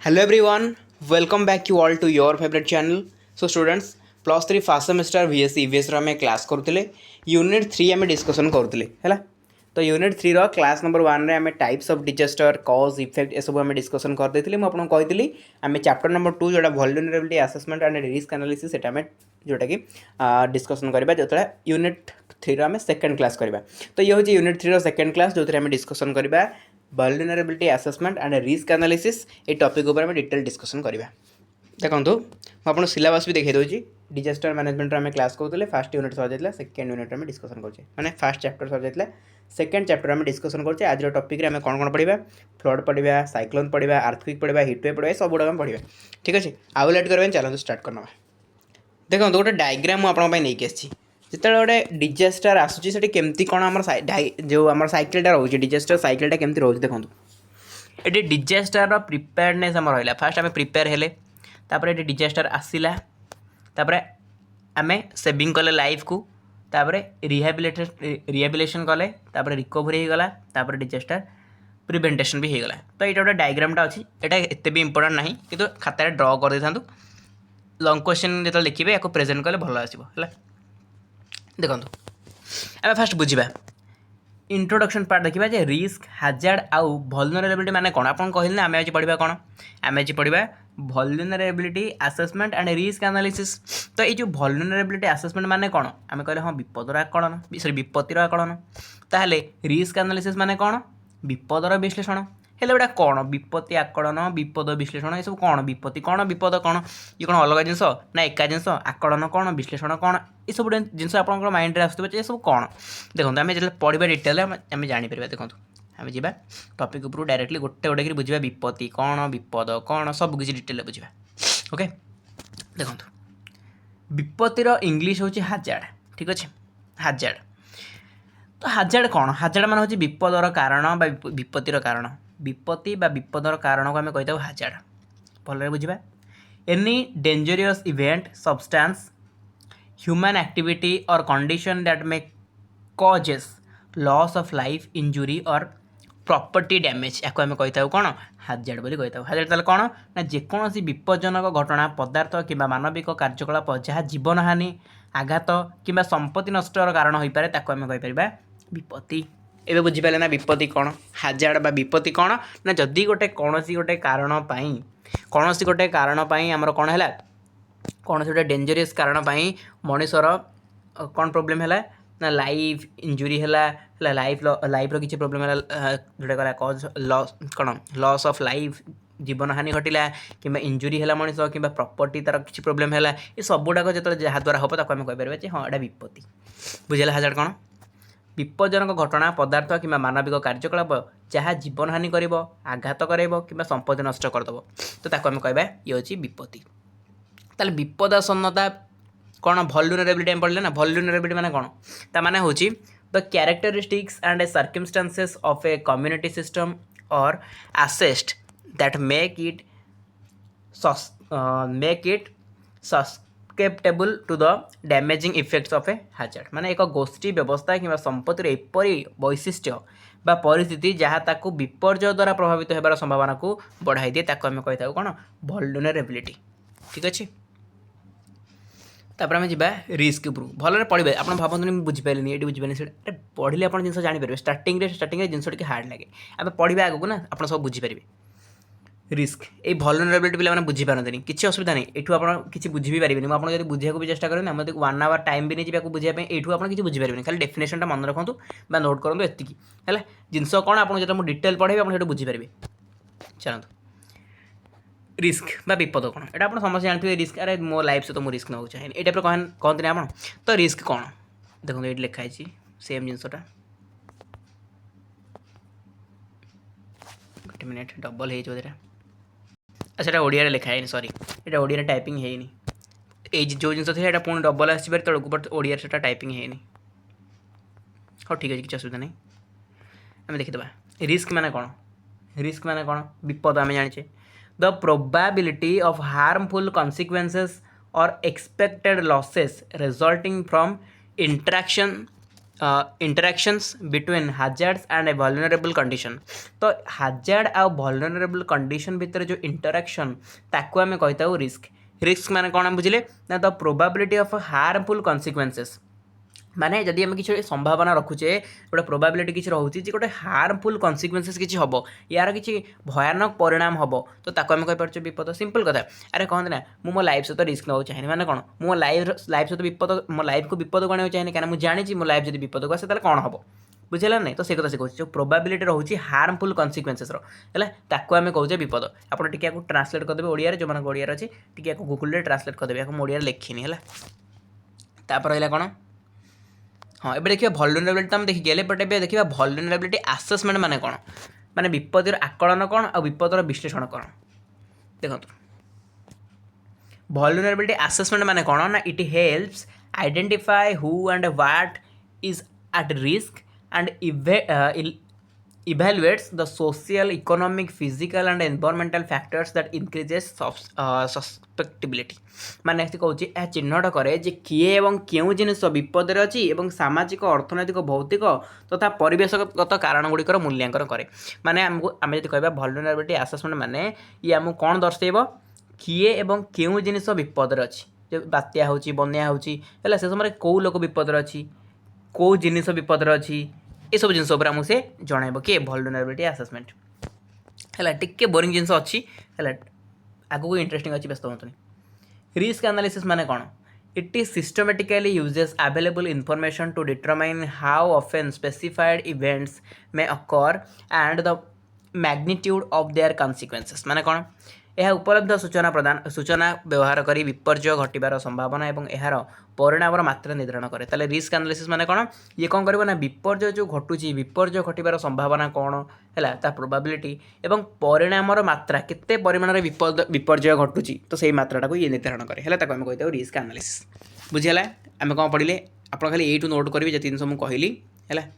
Hello everyone, welcome back you all to your favorite channel. So students, plus 3 first semester VSc EVS रो आम class करुले unit 3 आम discussion करुले है। तो unit 3 रो class number 1 रे आम types of disaster cause effect ए सब आम discussion करदे मुझे कही आम चैप्टर नंबर 2 जोटा vulnerability assessment and risk analysis सेटा आम जोटा कि डिस्कसन करवा जो यूनिट 3 रो आम सेकेंड क्लास करवा। तो ये हूँ यूनिट 3 रो सेकेंड क्लास जो आम डिस्कसन करवा vulnerability assessment and risk analysis ये टॉपिक ऊपर आम डिटेल डिस्कसन करवा। देखो मुझे सिलेबस भी देखी दूसरी डिजास्टर मैनेजमेंट आम क्लास करूँ फास्ट यूनिट सर जाता सेकेंड यूनिट में डिस्कसन करें मैंने फास्ट चैप्टर सर जाता सेकेंड चैप्टर में डिस्कसन करें। आज टॉपिक आम कौन कौन पढ़ा फ्लड पढ़ा साइक्लोन पढ़ा अर्थक्विक पढ़ा हिटवेव पढ़ा सब गुड़ा पढ़ा। ठीक अच्छे आउ लेट करें चलते स्टार्ट करना। देखो गोटे डायग्राम मुझे नहीं आसी जिते गोटे डिजास्टर आसूसी केमती कौन आम जो आम साइकेलटा रोचे डिजास्टर साइकेलटा केमती रोचे देखो ये डिजास्टर प्रिपेयरनेस आम रहा फास्ट आम प्रिपेयर हेले तापर ये डिजास्टर आसला तापर आम सेविंग कले लाइफ को तापर रिहेबिलेशन कले तापर रिकवरी होगला तापर डिजास्टर प्रिवेंटेशन भी होगला। तो ये गोटे डायग्रामटा अच्छी यहाँ एत भी इंपोर्टाट ना कि खातार ड्र कर दे था लंग क्वेश्चन जो लिखे या प्रेजेंट कले भल आसो है। देखो आम फास्ट बुझा इंट्रोडक्शन पार्ट देखा जे रिस्क हाजार्ड आउ वल्नरेबिलिटी माने कौन आपन कहले ना आम आज पढ़ा कौन आम आज पढ़ा vulnerability assessment and risk analysis. तो ये जो वल्नरेबिलिटी असेसमेंट माने कौन आम कहले हाँ विपदर आकलन सॉरी विपत्तिर आकलन ताहले रिस्क एनालिसिस माने कौन विपदर विश्लेषण हेल्ले गोटा कौन विपत्ति आकलन विपद विश्लेषण ये सब कौन विपत्ति कौन विपद कौन ये कौन अलग जिनस ना एका जिनस आकलन कौन विश्लेषण कौन ये सब जिनस आप माइंड में आसुव ये सब कौन देखो आम जो पढ़ा डिटेल आम जापर। देखो आम जा टॉपिक ऊपर डायरेक्टली गोटे गोटे कर बुझा विपत्ति कौन विपद कौन सब किसी डिटेल बुझा। ओके देखो विपत्तिर इंग्लीश हूँ हाजार्ड। ठीक अच्छे हाजार्ड तो हाजार्ड कौन हाजार्ड मान हूँ विपदर कारण विपत्तिर कारण विपत्ति बा विपदर कारण को आम कही हाजार्ड भल बुझा any dangerous event substance human activity or condition that may causes loss of life injury or property damage या आम कही कौन हाजार्ड बोली कही हाजार्ड ताले कौन ना जेकोसी विपज्जनक घटना पदार्थ कि मानविक कार्यकलाप जहाँ जीवन हानि आघात कि संपत्ति नष्टर कारण हो पाए ताको आम कहीपर विपत्ति। एवं बुझीपारे ना विपत्ति कौन हाजार्ड बा विपत्ति कौन ना जदि गोटे कौन गोटे कारण कौन गोटे कारण आमर कौन है कौन गोटे डेंजरियस कारण मनीषर कौन प्रोब्लेम है ना लाइफ इंजुरी है लाइफ किसी प्रोब्लेम है जोटा कला कज लॉस कौन लॉस ऑफ लाइफ जीवन हानि घटला कि इंजुरी है मनीष कि प्रॉपर्टी तार किसी प्रोब्लेम है ये सब गुड़ाक जो जहाँ द्वारा हम ताको आम कहीपर हाँ यहाँ विपत्ति बुझेगा। हाजार्ड कौन विपज्जनक घटना पदार्थ कि मानविक कार्यकलाप जहाँ जीवन हानि कर आघात कर कि संपत्ति नष्ट करदेव तो ताको आम कहवा ये हूँ विपत्ति। ताले विपदासन्नता कौन वल्नरेबिलिटी पढ़ले ना वल्नरेबिलिटी माने कौन ता माने हूँ the characteristics and circumstances of a community system or assets that make it susceptible to the damaging effects of a hazard माने एक गोष्ठी व्यवस्था कि संपत्तिर एपरी वैशिष्ट्य बा परिस्थिति जहाँ ताकू विपर्य द्वारा प्रभावित होबार संभावना को बढ़ाई दिए ताको आम कही कौन वल्नरेबिलिटी। ठीक अच्छे तापर आम जा रिस्क उपरू भल पढ़े आप भावतुनि बुझीपारे ये बुझीपारे से पढ़ले आप जिन जापर स्टार्टिंग जिन टे हार्ड लगे आम पढ़ा आगू ना आप सब बुझीपारे रिस्क ये वल्नरेबिलिटी पे मैंने बुझीपारती किसी असुविधा नहीं एठू आप किसी बुझी भी पारे मुझे बुझा भी चेस्ट करें मुझे 1 आवर टाइम भी नहीं बुझापी एठू आप किसी बुझीपारे खाली डेफिनेशन मन रखु नोट करूँ एति है जिनस कौन आप जो डिटेल पढ़े आप बुझीपारे। चलते रिस्क बा विपद कौन यहाँ आप समस्त जानते रिस्क अरे मो लाइफ से तो मुझे रिस्क नाक चाहिए ये टाइप कहते आप तो रिस्क कौन देखो ये लिखाई सेम जिनसटा गोटे मिनट डबल हो अच्छा ओडिया लिखाए सॉरी ये ओडिया टाइपिंग है ये जो जिन थी पुणी डबल आसपार तौक बट ओडिया से टाइपिंग है हाँ ठीक अच्छे किसी असुविधा नहीं आम देखीदा रिस्क माने कौन विपद आम जाने the probability of harmful consequences or expected losses resulting from interaction interactions between hazards and a vulnerable condition. तो हाजार्ड आ वल्नरेबल कंडीशन भितर जो इंटरेक्शन ताकू आम कही रिस्क। रिस्क माने कौन बुझे ना द प्रोबाबिलिटी ऑफ हार्मफुल कन्सिक्वेंसेस माने जदि आम किसी संभावना रखुचे गोटे प्रोबाबिलिटी किसी रोचे गोटे हार्मफुल कन्सिक्वेंसेस किसी हम यार किसी भयानक परिणाम हम तो ताको आम कहीपर विपद। सिंपल कथा अरे कहते ना मो लाइफ सहित रिस्क नवा चाहिए माने कौन मो लाइफ सहित विपद मो लाइफ को विपद को आने चाहिए कहीं मुझे जानी मो लाइफ जब विपद को आसे कौन हम बुझेगा नहीं। तो से कथा से कहूँ जो प्रोबाबिलिटी रोचे हार्मफुल कन्सिक्वेंसेस ताको आम कहूचे विपद। आप ट्रांसलेट करदेवे ओडिया जो मैंने ओडिया अच्छे टी गूगल ट्रांसलेट करदेवे ओडिया लिखिनी है। तापर रहा कौन हाँ ये देखिए वल्नरेबिलिटी तो आम देखिए गले बट ए देखिए वल्नरेबिलिटी आसेसमेंट माने कौन माने विपदर आकलन कौन आ विपदर विश्लेषण कौन। देखो वल्नरेबिलिटी आसेसमेंट माने कौन ना it helps identify who and what is at risk and evaluates the social, economic, physical and environmental factors that increases susceptibility। माने कहूँ यह चिन्हट कै जे किए एवं क्यों जिनिस विपद अच्छी और सामाजिक अर्थनैतिक भौतिक तथा परिवेशगत कारण गुड़िकर मूल्यांकन कै। माने आमको आम जब कह वल्नरेबिलिटी आसेसमेंट माने ये आमको कौन दर्शेब किए एवं क्यों जिनिस विपद अच्छी जो बात्या हो बन्या हो से समय कौ लोक विपद अच्छी कौ जिनिस विपद अच्छी ये सब जिन आमको से जनइब किए वल्नरेबिलिटी आसेसमेंट है। टिके बोरिंग जिन अच्छी है आगू इंटरेस्टिंग अच्छी व्यस्त हूँ। रिस्क एनालिसिस माने कौन it is systematically uses available information to determine how often specified events may occur and the magnitude of their consequences. माने कौन यह उपलब्ध सूचना व्यवहार कर विपर्य घटार संभावना और यार परिणाम मात्रा निर्धारण करे। ताले रिस्क एनालिसिस माने कौन ये कौन कर ना विपर्य जो घटुची विपर्य घटार संभावना कौन है प्रोबाबिलिटी एवं परिणाम मात्रा केते परिमाण विपर्य घटुची तो सही मात्रा को ये निर्धारण करे है आम कही रिस्क एनालिसिस। बुझीगला आम कौन पढ़ले आप खाली यू नोट करेंगे जिन जिन मुझे कहली है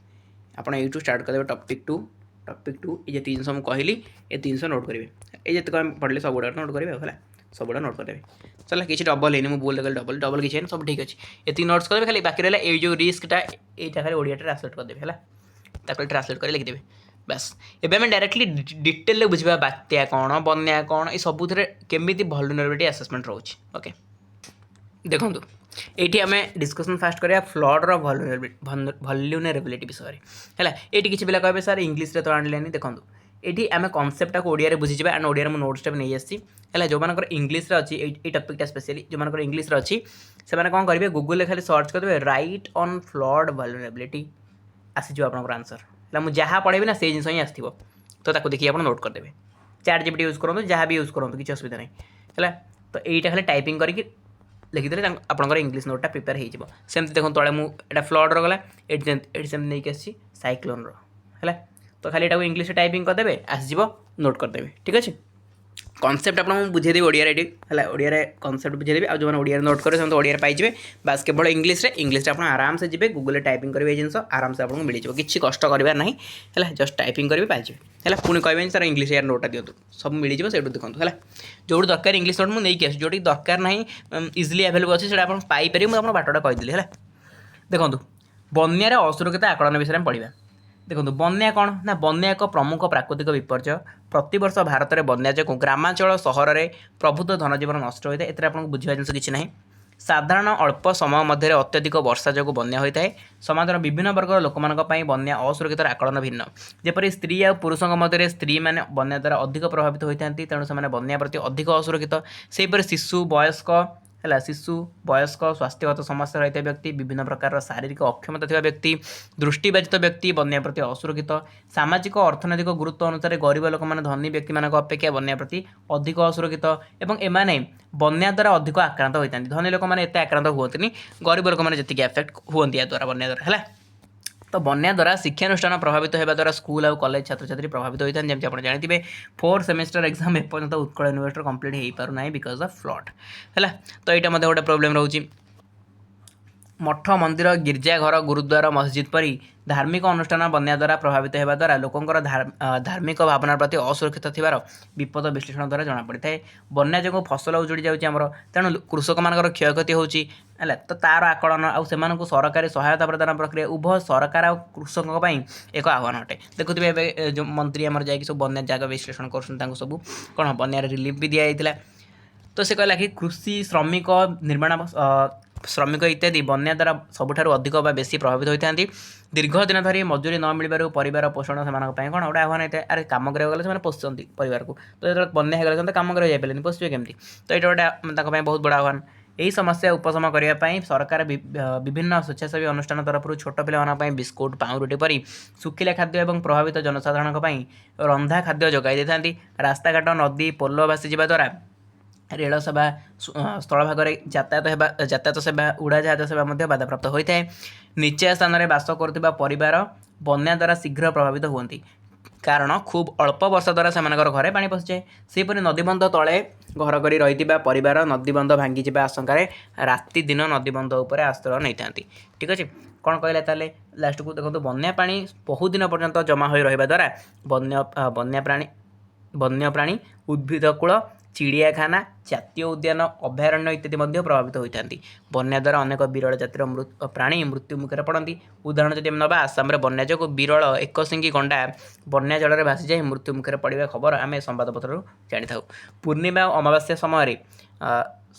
आप यू स्टार्ट करदे टॉपिक टू ये तीन जिन कहली ये तीन नोट करेंगे ये जितक पढ़ले सब गुड़ा नोट करेंगे है सब गुड़ा नोट करेंगे। चलो किसी डबल है मुझे बोल डबल डबल किसी है सब ठीक अच्छे ये तीन नोट्स करेंगे खाली बाकी रहा ये जो रिस्कटा यहाँ खाली ओडिया ट्रांसलेट करदे है ट्रांसलेट कर लिखिदेवे बस। एवं आम डायरेक्टली डिटेल बुझा बात्या कौन बन्या कौन ये सब केमी वल्नरेबिलिटी आसेसमेंट रोचे। ओके देखो ये आम डिस्कसन फास्ट करा फ्लडर वल्नरेबिलिटी विषय है। ये किसी पिला कहे सर इंग्लीश तो आने देखो ये आम कनसेप्टा को ओडिया बुझीजा एंड ओडिया मुझे नोट्स भी नहीं आसी है जो मानकर इंग्लीश अच्छी ये टॉपिकटा स्पेशली जो मानकर इंग्लीश अच्छी से कौन करेंगे गूगल खाली सर्च करदे राइट ऑन फ्लड वल्नरेबिलिटी आसीज आप आंसर है मुझे जहाँ पढ़ेबी ना से जिन ही आसो तो देखिए आप नोट करदे चैट जीपीटी यूज करूँ जहाँ भी यूज करूँ किसी असुविधा नहीं है। तो यहाँ खाली टाइपिंग करके लिखिदे आपंकर इंग्लीश नोटा प्रिपेयर हो सेमती देखो तले मुझे फ्लड रहा ये सेमती नहीं आसी साइक्लोन है तो खाली यहाँ इंग्लीश टाइपिंग करदे आसज नोट करदे ठीक अच्छे। कनसेप्ट आपको बुझेदेवी ओडिया है ओडिया कनसेप्ट बुझेदेवी आ जो ओडिया नोट करेंगे से ओडिया पाइबे बास केवल इंग्लीश आप आराम से जी गूगल टाइपिंग करेंगे जिन आराम से आपको मिल जाए किसी कष्ट करार ना है जस्ट टाइपिंग करेंगे पाइबे है पुणी कहे सर इंग्लीश यार नोटा दिखाँ सब मिल जाए से देखो है जो दरकार इंग्लीश नोट मुझे नहीं आस जो दरकार ना इजिली आवेलेबल अच्छे से पाइपर मुझे बाटटा कहीदेली है। देखो बन्यार असुरक्षित आकलन विषय में पढ़ा। देखो बन्या कौन ना बन्या एक प्रमुख प्राकृतिक विपर्य प्रतिवर्ष भारत में बन्या जो ग्रामांचल सहर में प्रभुत धनजीवन नष्ट होता है एत आपको बुझा जिन किसी ना साधारण अल्प समय मध्य अत्यधिक वर्षा जो बन्या होता है समाजर विभिन्न वर्गर लोक बन्या असुरक्षित आकलन भिन्न जपरी स्त्री और पुरुषों मध्य स्त्री मैंने बन्या द्वारा अधिक प्रभावित होता है तेणु से बन्या प्रति अधिक असुरक्षित सेहीपरि शिशु वयस्क है शिशु वयस्क स्वास्थ्यगत समस्या रही व्यक्ति विभिन्न प्रकार शारीरिक अक्षमता थी व्यक्ति दृष्टिबाधित व्यक्ति बन्या प्रति असुरक्षित सामाजिक अर्थनैतिक गुरुत्व अनुसार गरीब लोक मैंने धनी व्यक्ति मान अपेक्षा बन्या प्रति अधिक असुरक्षित एवं एमाने बन्या द्वारा अधिक आक्रांत होता है धनी लोक मैंने एत आक्रांत हुए गरीब लोक मैंने जी एफेक्ट हुए या द्वारा बन्या द्वारा है। तो बन्या द्वारा शिक्षानुष्ठान प्रभावित होगा द्वारा स्कूल और कॉलेज छात्र छात्री प्रभावित होता है जमी आप जानते 4th सेमेस्टर एग्जाम एपर्यंत उत्कल यूनिवर्सिटी कंप्लीट हो पार ना बिकज ऑफ फ्लड है। तो यहाँ गोटे प्रोब्लेम रोचे मठ मंदिर गिर्जाघर गुरुद्वार मस्जिद परी धार्मिक अनुष्ठान बन्या द्वारा प्रभावित होगा द्वारा लोकंर धार्मिक भावना प्रति असुरक्षित थिबार विपद विश्लेषण द्वारा जमापड़ी था। बन्या जो फसल उजुड़ी जाऊँगी तेणु कृषक मान क्षयक्षति होची तो तार आकलन आउ से सरकारी सहायता प्रदान प्रक्रिया उभय सरकार और कृषकों एक आह्वान अटे। देखुए जो मंत्री आम जा सब बन्या जगह विश्लेषण कर सब कौन बन्यार रिलीफ भी दिखाई। तो से कहला कि कृषि श्रमिक निर्माण श्रमिक इत्यादि बन्या द्वारा सबुठारु अधिक बा बेसी प्रभावित होता। दीर्घ दिन धरी मजूरी न मिलबार परिवार पोषण से कौन गोटे आह्वान होता है। अरे कम गले से पोषुंट परिवार को तो जो बन्या होगा कम कर पोषे केमती तो ये गोटे बहुत बड़ा आह्वान। यही समस्या उपशम करने सरकार विभिन्न स्वेच्छासेवी अनुष्ठान तरफ छोट पिला बिस्कुट पाउरुटी परी सुखिला खाद्य और प्रभावित जनसाधारण रंधा खाद्य जगाई था। रास्ताघाट नदी पोल भासी जा द्वारा रेल सेवा स्थल भाग में यातायात सेवा उड़ाजाहाज सेवा बाधाप्राप्त होता है। निचया स्थान में बास करुवा परिवार बन्या द्वारा शीघ्र प्रभावित होती कारण खूब अल्प वर्षा द्वारा से घरे पानी पशि जाए। सेपरी नदीबंध तले घर कर रही परिवार नदीबंध भांगी आशंका राति दिन नदीबंध उपर आश्रय नहीं था। ठीक अच्छे कौन कहला ताले लास्ट को देखो बन्या पानी बहुत दिन पर्यंत जमा हो रहा द्वारा वन्य प्राणी उद्भिदकूल चिड़ियाखाना जातीय उद्यान अभयारण्य इत्यादि प्रभावित होता। बन्या द्वारा अनेक विरल जातिर प्राणी मृत्यु मुखर पड़ती। उदाहरण जब नवा आसाम में बन्या जो विरल एकशिंगी गंडा बन्या जल में भासी जाए मृत्यु मुखर पड़ा खबर आम संवादपत्र जानी था। पूर्णिमा और अमावास्या समय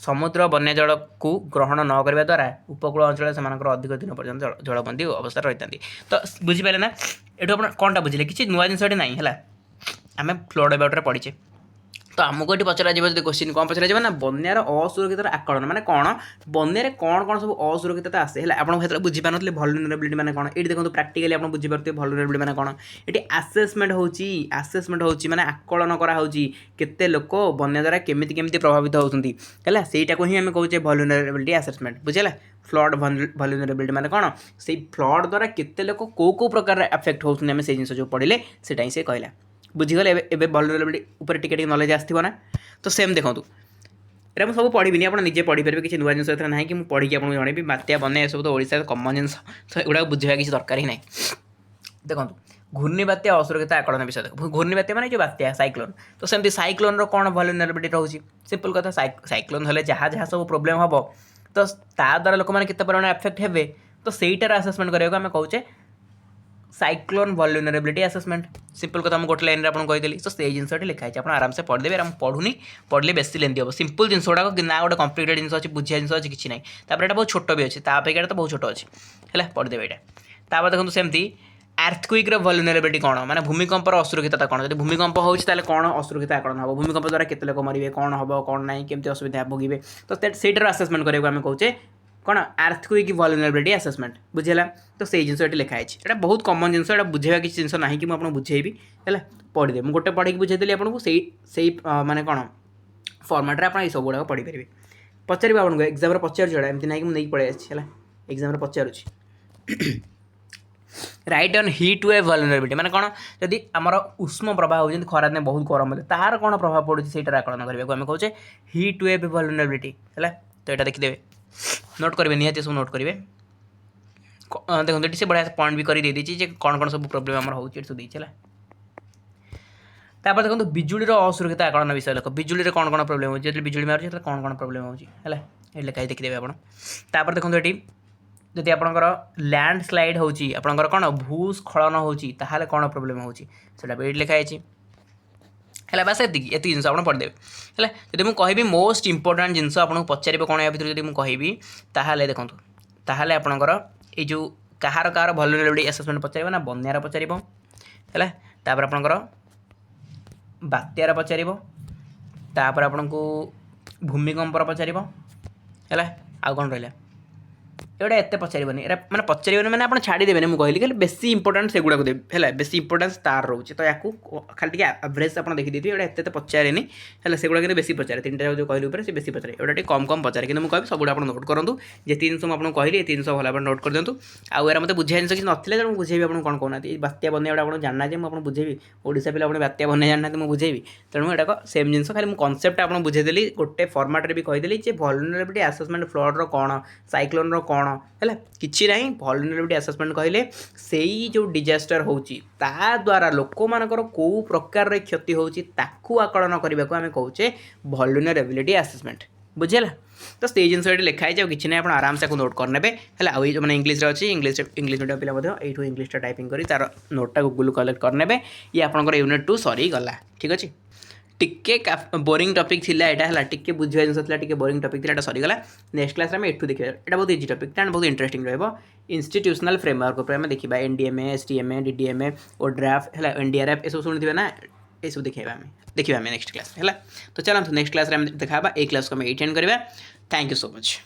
समुद्र बन्या जल को ग्रहण न करने द्वारा उपकूल अंचल से अधिक दिन पर्यटन जलबंदी अवस्था रही था। तो बुझीपारे ना ये कौनटा बुझे कि नुआ जिनस ना है आम फ्लड अबाउट पढ़ीचे। तो आमको ये पचरा जो क्वेश्चन कौन पचरा ना बन्यार असुरक्षित आकलन माने कौन बन्यारे कौन कौन सब असुरक्षितता आसे है आपको बुझीपार ना भलरेबिलिटी माने कौन ये देखो प्रैक्टिकली आप बुझीपारे भलरेबिलिटी माने कौन ये आसेसमेंट होची माने आकलन करा होची केते लोक बन्या द्वारा केमिति केमिति प्रभावित होउछंती हैला सेटा को ही हम कहूचे भलरेबिलिटी असेसमेंट बुझेला। फ्लड भलरेबिलिटी माने कौन से फ्लड द्वारा केते लोक को प्रकार अफेक्ट होउछंती हम से जिनस जो पढ़िले सेटा ही से कहला बुझीगले एवं भलरेबिलिटी उपर टिके नॉलेज आसो ना। तो सेम देखो ये मुझे सब पढ़ी आप निजे पढ़ी पारे किसी नुआ जिन ना कि मुझे पढ़ी आपको जनइबी बात्या बन्या सब तो ओडिशा कमन जिन तो एगुड़ा बुझा किसी दरकार ही ना। देखो घूर्णी बात्या असुरक्षित आकलन विषय देखो घूर्णी बात्या माने जो बात्या साइक्लोन तो सेमती साइक्लोन कौन भलरेबिलिटी रोचे सिंपल कथा साइक्लोन हेले जहाँ जहाँ सब प्रोब्लेम हम तो ता द्वारा लोक मैंने केते परिमाण अफेक्ट हे तो सहीटार आसेसमेंट कराया आम कहे साइक्लोन वल्नरेबिलिटी असेसमेंट सिंपल कथा मुझे गोटे लाइन में आपको कही तो से जिनस लिखाई आप आराम से पढ़देवे आराम पढ़ुनी पढ़ले बेसी लेंदी हम सिंपल जिन गुड़ाक ना गोटे कम्प्लीटेड जिन अच्छी बुझिया जिन अच्छी किसी ना यहाँ बहुत छोट भी अच्छे अपेक्षा तो बहुत छोट अच्छे है पढ़देवे यहाँ देखो सेमती आर्थक्विक्र वल्नरेबिलिटी कौन माने भूमिकंपर असुरक्षितता कौन जब भूमिकंप होता कौन असुरक्षित आकलन हम भूमिकंप द्वारा केते लोक मरवे कौन हम कौन ना केमती असुविधा भोगे तो सहीटार आसेसमेंट कराया आम कहे कौन आर्थक्विक वल्नरेबिलिटी असेसमेंट बुझेगा। तो से जिन लिखाई है बहुत कमन जिन बुझेगा किसी जिन ना कि मुझे बुझेबी है पढ़दे मुझे गोटे पढ़ी बुझेदेली आपको से माने कौन फर्माट्रे आप सब गुड़ाक पढ़ी पारे पचार आपको एक्जाम पचार एमती ना कि मुझे पढ़े है एक्जाम पचारुची right on heat wave vulnerability माने कौन जदि आमर उष्म प्रभाव हो खरा दिन बहुत गरम होते तार कौन प्रभाव पड़े से आकलन करने को आम कहे हीट वेव वल्नरेबिलिटी है। तो यहाँ देखीदे नोट करेंगे निहाती सब नोट करेंगे देखो ये से बढ़िया पॉइंट भी कर दे कौन कौन सब प्रोब्लेम आम हो देखो बिजुली असुरक्षित आकलन विषय देख बिजुली कौन कौन प्रोब्लेम हो बिजुली मारे कौन कौन प्रोब्लेम होगा लिखाई देखीदेवे आप देखो ये जदि आपंकर लैंडस्लाइड होकर कौन भूस्खलन होता कौन प्रोब्लेम होता भी लिखाई है बास ये जिन आप पढ़देवे है जब मुझे कहि मोस्ट इंपोर्टाट जिन आपको पचारे कौन या भर जब मुझे कहि देखो ताहले आपणकर ये जो कहार कहार वल्नरेबिलिटी असेसमेंट पचार ना बन्यार पचार है आपणकर बात्यार पचार आपन को भूमिकंपर पचार है आउ कौन रहा एटा एत पचारबनी एटा मैंने पचारबनी मैंने आप छाड़देवे मुझे कहली खाली बेसी इंपोर्टाट से गुड़ाक देवे है बेसी इंपोर्टान्स तार रोचे तो या खाली एवरेज आप देखी देते एटा एत पचारे है से गुड़ा बेसी पचारे तीन जो कहली से बेसी पचारे एटा कम कम पचारे कि मुझे सब आप नोट करूँ जी जिन मुझे कहली ये जिन भल नोट कर दिंतु आउ यार मतलब बुझा जिन किसी ना मुझे बुझेबी आपको कौन कहना बात्या बन्या आप जानना है मुझे बुझेबी ओडिशा पिला अपने बात्या बन्या जानना मुझे बुझेबी तेणु एटा सेम जिन खाली मुझे कनसेप्ट आपको बुझेदेली गोटे फर्माट्रे भी कहीदेली जे वल्नरेबिलिटी असेसमेंट फ्लड कौन साइक्लोन कौन कौन है कि ना वल्नरेबिलिटी आसेसमेंट कहले से जो डिजास्टर होची ता द्वारा लोक मानकर कौ प्रकार क्षति होची ताकू आकलन करने को आम कहे वल्नरेबिलिटी आसेसमेंट बुझेगा। तो से जिन लिखाई जाओ कि आप आराम से नोट करने है आई जो मैंने इंग्लीश अच्छी इंग्लीश मीडियम पिला यू इंग्लीश टाइपिंग कर तार नोटा गूगल कलेक्ट करने ये आपंकर यूनिट 2 सरीगला ठीक अच्छे। टिके बोरिंग टॉपिक थिला एटा हला टिके बुझिया जिनस थिला टिके बोरिंग टॉपिक थिला एटा सरीगला। नेक्स्ट क्लास में एठू देखिबा एटा बहुत इजी टॉपिक एंड बहुत इंटरेस्टिंग रहबो। इंस्टीट्यूशनल फ्रेमवर्क ऊपर हम देखिबा एनडीएमए एसटीएमए डीडीएमए और ड्राफ्ट हला एनडीआरएफ ए सब सुनिथिबा ना ए सब देखिबा हमें नेक्स्ट क्लास में हला। तो चलंतु नेक्स्ट क्लास रे हम देखाबा ए क्लास को हम एटेंड करबा। Thank you so much.